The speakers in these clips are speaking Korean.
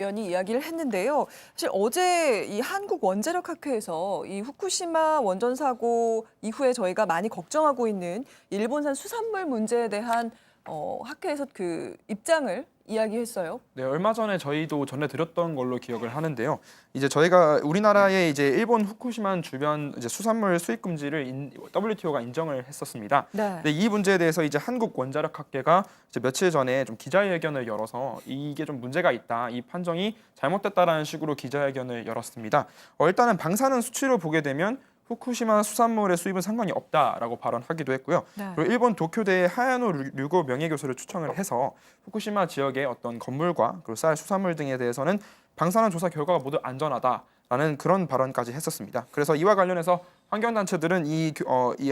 의원이 이야기를 했는데요. 사실 어제 이 한국원자력학회에서 이 후쿠시마 원전 사고 이후에 저희가 많이 걱정하고 있는 일본산 수산물 문제에 대한 학회에서 그 입장을 이야기했어요. 네, 얼마 전에 저희도 전해드렸던 걸로 기억을 하는데요. 이제 저희가 우리나라의 이제 일본 후쿠시마 주변 이제 수산물 수입 금지를 WTO가 인정을 했었습니다. 네. 근데 이 문제에 대해서 이제 한국원자력학회가 이제 며칠 전에 좀 기자회견을 열어서 이게 좀 문제가 있다, 이 판정이 잘못됐다라는 식으로 기자회견을 열었습니다. 일단은 방사능 수치로 보게 되면 후쿠시마 수산물의 수입은 상관이 없다라고 발언하기도 했고요. 네. 그리고 일본 도쿄대의 하야노 류고 명예교수를 초청을 해서 후쿠시마 지역의 어떤 건물과 그리고 쌀, 수산물 등에 대해서는 방사능 조사 결과가 모두 안전하다라는 그런 발언까지 했었습니다. 그래서 이와 관련해서 환경단체들은 이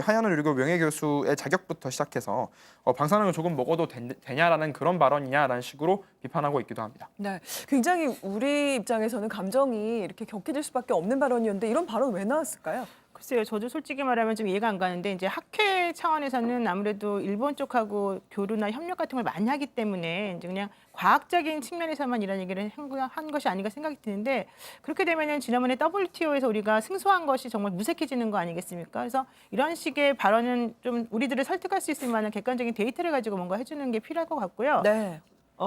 하야노 류고 명예교수의 자격부터 시작해서 방사능을 조금 먹어도 되냐라는 그런 발언이냐라는 식으로 비판하고 있기도 합니다. 네. 굉장히 우리 입장에서는 감정이 이렇게 격해질 수밖에 없는 발언이었는데 이런 발언 왜 나왔을까요? 글쎄요, 저도 솔직히 말하면 좀 이해가 안 가는데 이제 학회 차원에서는 아무래도 일본 쪽하고 교류나 협력 같은 걸 많이 하기 때문에 이제 그냥 과학적인 측면에서만 이런 얘기를 한 것이 아닌가 생각이 드는데 그렇게 되면은 지난번에 WTO에서 우리가 승소한 것이 정말 무색해지는 거 아니겠습니까? 그래서 이런 식의 발언은 좀 우리들을 설득할 수 있을 만한 객관적인 데이터를 가지고 뭔가 해주는 게 필요할 것 같고요. 네.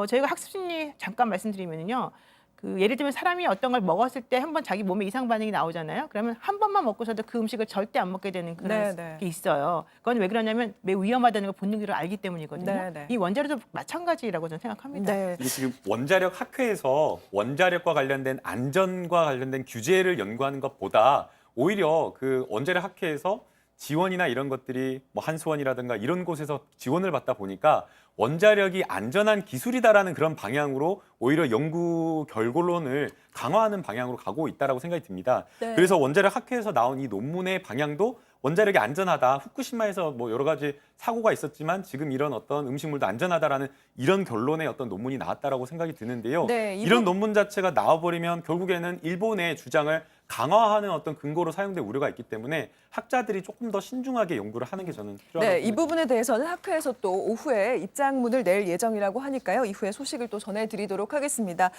저희가 학습 심리 잠깐 말씀드리면요. 그 예를 들면 사람이 어떤 걸 먹었을 때 한번 자기 몸에 이상 반응이 나오잖아요. 그러면 한 번만 먹고서도 그 음식을 절대 안 먹게 되는 그런 게 있어요. 그건 왜 그러냐면 매우 위험하다는 걸 본능적으로 알기 때문이거든요. 네네. 이 원자력도 마찬가지라고 저는 생각합니다. 네. 이게 지금 원자력 학회에서 원자력과 관련된 안전과 관련된 규제를 연구하는 것보다 오히려 그 원자력 학회에서 지원이나 이런 것들이 뭐 한수원이라든가 이런 곳에서 지원을 받다 보니까 원자력이 안전한 기술이다라는 그런 방향으로 오히려 연구 결론을 강화하는 방향으로 가고 있다라고 생각이 듭니다. 네. 그래서 원자력 학회에서 나온 이 논문의 방향도 원자력이 안전하다. 후쿠시마에서 뭐 여러 가지 사고가 있었지만 지금 이런 어떤 음식물도 안전하다라는 이런 결론의 어떤 논문이 나왔다라고 생각이 드는데요. 네, 이런 논문 자체가 나와버리면 결국에는 일본의 주장을 강화하는 어떤 근거로 사용될 우려가 있기 때문에 학자들이 조금 더 신중하게 연구를 하는 게 저는 필요하다고 네, 이 생각합니다. 부분에 대해서는 학회에서 또 오후에 입장문을 낼 예정이라고 하니까요. 이후에 소식을 또 전해드리도록 하겠습니다.